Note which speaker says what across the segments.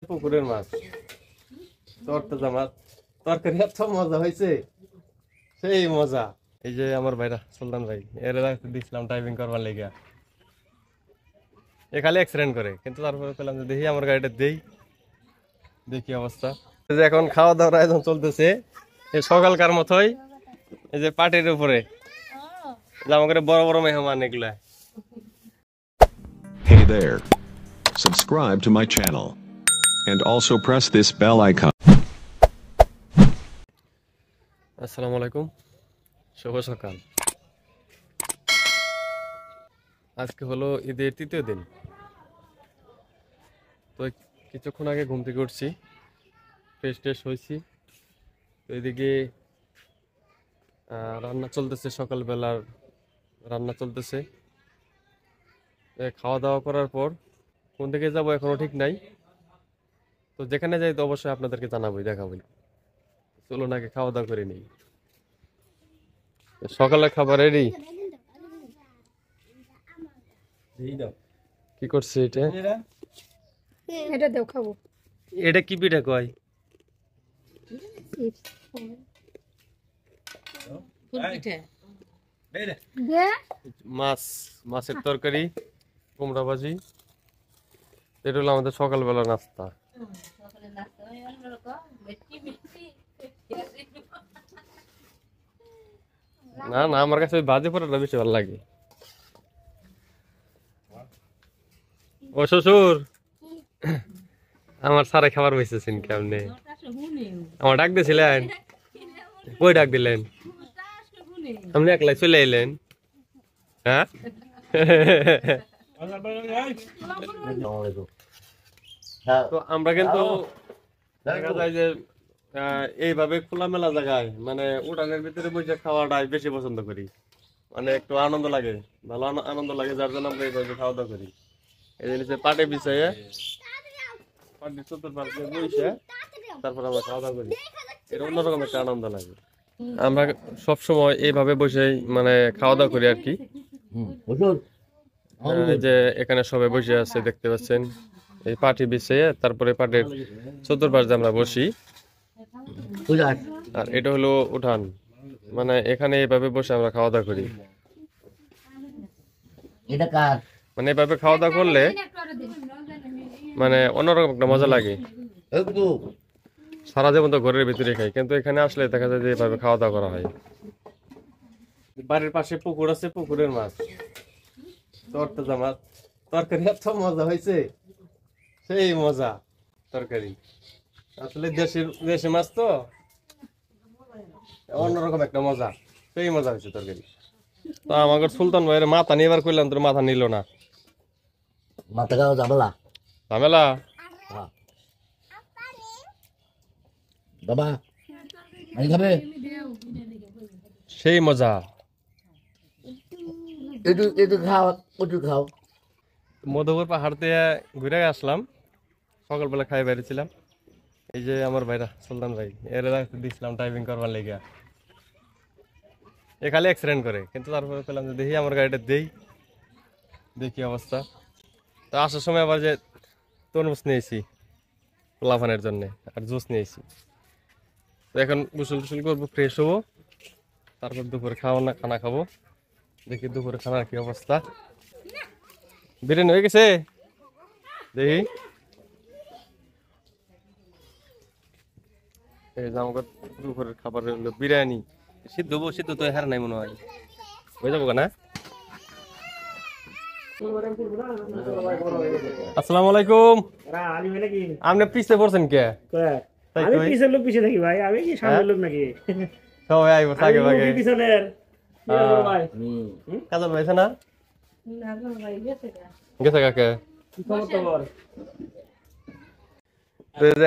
Speaker 1: পুকুরের মাছ তরতাজা মাছ তরকারি এত মজা হয়েছে, সেই মজা। এই যে আমার ভাইরা সুলতান ভাই এর দিছিলাম ড্রাইভিং করবার লেগে, এ খালি অ্যাক্সিডেন্ট করে, কিন্তু তারপরে পেলাম যে দেখি আমার গাড়িটা দেখি অবস্থা। এই যে এখন খাওয়া দাওয়ার আয়োজন চলতেছে এই সকালকার মতোই, এই যে পাটির উপরে আমাদের বড় বড় মেহমান এগুলা।
Speaker 2: Hey there. Subscribe to my channel. And also press this bell icon.
Speaker 1: আসসালামু আলাইকুম, শুভ সকাল। আজকে হলো ঈদের তৃতীয় দিন। তো কিছুক্ষণ আগে ঘুম থেকে উঠছি, ফ্রেশ হয়েছি। তো এদিকে রান্না চলতেছে, সকালবেলার রান্না চলতেছে। খাওয়া দাওয়া করার পর কোন দিকে যাবো এখনো ঠিক নাই। তো যেখানে যাই তো অবশ্যই আপনাদেরকে জানাবোই, দেখাবোই। চলুন আগে খাওয়া দাওয়া করে নিই। সকালে খাবার রেডি। কি করছে এটা?
Speaker 3: এটা দেও খাবো।
Speaker 1: এটা কি পিঠা কয়? মাছের তরকারি, কুমড়া ভাজি। এটা হলো আমাদের সকালবেলা নাস্তা। না না, আমার কাছে ভাজি পড়াটা বেশি ভালো লাগে। ও শ্বশুর, আমার সারা খাবার বসেছেন কেমনে? আমার ডাক দিয়েছিলেন? কই ডাক দিলেন? আপনি একলাই চলে এলেন? হ্যাঁ, তো আমরা কিন্তু দেখা যায় যে এইভাবে খোলামেলা জায়গায় মানে উঠানের ভিতরে বসে খাওয়াটাই বেশি পছন্দ করি। মানে একটু আনন্দ লাগে, ভালো আনন্দ লাগে, যার জন্য আমরা এইভাবে খাওয়া দাওয়া করি। এই জিনিসে পাটে বিছাইয়ে পাটির চতুর্পাশে বসে তারপর আমরা খাওয়া দাওয়া করি, এটা অন্যরকম একটা আনন্দ লাগে। আমরা সবসময় এইভাবে বসে মানে খাওয়া দাওয়া করি আর কি। যে এখানে সবাই বসে আছে দেখতে পাচ্ছেন, এই পাটি বিছিয়ে তারপরে পাটের চতুর্পাশে আমরা বসি। আর এটা হলো উঠান, মানে এখানে এইভাবে বসে আমরা খাওয়া দাওয়া করি। মানে এইভাবে খাওয়া দাওয়া করলে মানে অন্যরকম একটা মজা লাগে। সারা জীবন তো ঘরের ভিতরে খাই, কিন্তু এখানে আসলে দেখা যায় যে এইভাবে খাওয়া দাওয়া করা হয়। বাড়ির পাশে পুকুর আছে, পুকুরের মাছ তরতাজা মাছ তরকারি এত মজা হয়েছে, সেই মজা। তরকারি আসলে দেশি মাছ তো অন্যরকম একটা মজা, সেই মজা হয়েছে তরকারি। তো আমাকে সুলতান ভাইয়ের মাথা নিবার করলাম, তোর মাথা নিল না।
Speaker 4: মাথা খাওয়া ঝামেলা
Speaker 1: ঝামেলা
Speaker 4: বাবা, পানি খাবে?
Speaker 1: সেই মজা।
Speaker 4: একটু খাও, প্রচুর খাও।
Speaker 1: মধুপুর পাহাড় দিয়ে ঘুরে আসলাম, সকালবেলা খাই বেরিয়েছিলাম। এই যে আমার ভাইরা সুলতান ভাই এর দিছিলাম ড্রাইভিং করবার লেগে, এ খালি অ্যাক্সিডেন্ট করে, কিন্তু তারপরে পেলাম যে দেখি আমার গাড়িটা দেখি অবস্থা। তো আসার সময় আবার যে তরমুজ নিয়েছি পোলাফানের জন্য, আর জুস নিয়েছি। তো এখন গোসল টুসল করবো, ফ্রেশ হবো, তারপর দুপুরে খানা খাবো। দেখি দুপুরে খানার কি অবস্থা। বিরিয়ানি হয়ে গেছে দেখি। এই যে আমাকে দুপুরের খাবার হলো বিরিয়ানি। সিদ্ধ তো হার নাই মনে হয়, হয়ে যাবো না? আসসালামু আলাইকুম। আপনি পিছে পড়ছেন কে?
Speaker 5: আমি পিছের লোক, পিছে থাকি ভাই, আমি কি সামনের লোক নাকি?
Speaker 1: সবাই আইবো থাকে ভাগে
Speaker 5: পিছনের ভাই
Speaker 1: কাজল ভাইছে না গেছে কাকে।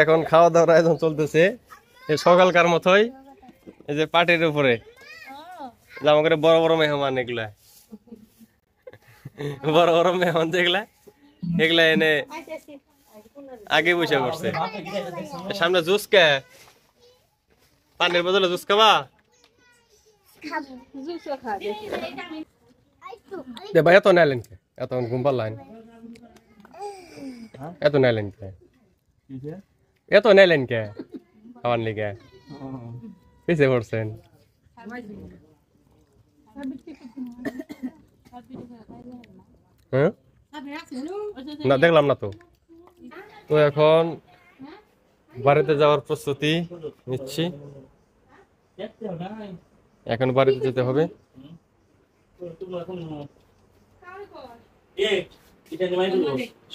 Speaker 1: এখন খাওয়া দাওয়ার আয়োজন চলতেছে এই সকালকার মতোই, এই যে পাটির উপরে আমাদের বড় বড় মেহমান এগুলা, বড় বড় মেহমান যেগুলা এগুলা এনে আগে বসে পড়ছে। সামনে জুস কে, পানির বদলে জুস খাবা? ভাই এত নাইলেন কে? এত ঘুম পারলেন? এত নাইলেন কে? এত নাইলেন কে খাওয়ার লিগে পিছে পড়ছেন হ্যাঁ না দেখলাম না তো তো এখন বাড়িতে যাওয়ার প্রস্তুতি নিচ্ছি এখন বাড়িতে যেতে হবে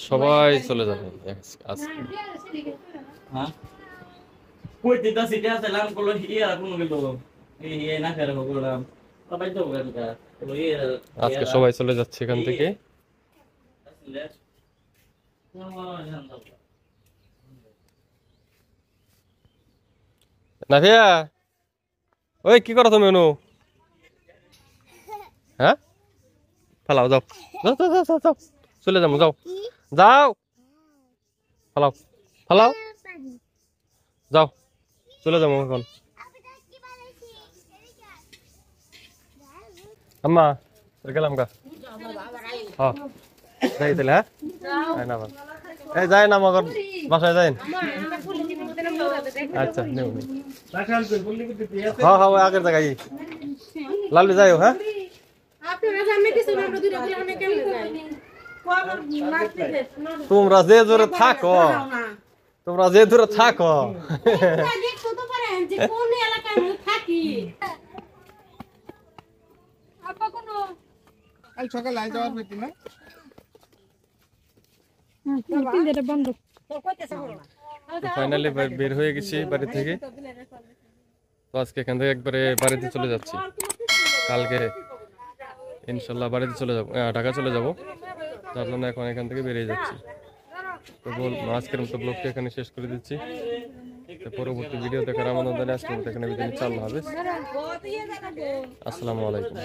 Speaker 1: সবাই চলে যাবে আজকে আজকে সবাই চলে যাচ্ছে এখান থেকে নাফিয়া ওই কি করো তুমি অনু হ্যাঁ ফালাও যাও যাও যাও যাও যাও, যাও চলে যাবো যাও যাও ফালাও ফালাও যাও চলে যাবো এখন আম্মা গেলাম গা হ্যাঁ যাই তাহলে হ্যাঁ না এই যাই না মগর বাসায় যাই আচ্ছা নেও হ্যাঁ হ্যাঁ ওই আগের জায়গায় লালু যাইও হ্যাঁ তোমরা যে জোরে থাকো তোমরা যে দূরে থাকো
Speaker 3: বন্ধ
Speaker 1: ফাইনালি বের হয়ে গেছি বাড়ি থেকে তো আজকে এখান থেকে একবারে বাড়িতে চলে যাচ্ছি কালকে ইনশাল্লাহ বাড়িতে চলে যাবো ঢাকা চলে যাব তার জন্য এখন এখান থেকে বেরিয়ে যাচ্ছি তো আজকের মতো ব্লগটা এখানে শেষ করে দিচ্ছি তো পরবর্তী ভিডিও দেখার আমন্ত্রণ জানিয়ে আজকের মতো এখানে বিদায় নিচ্ছি। আল্লাহ হাফেজ আসসালামু আলাইকুম।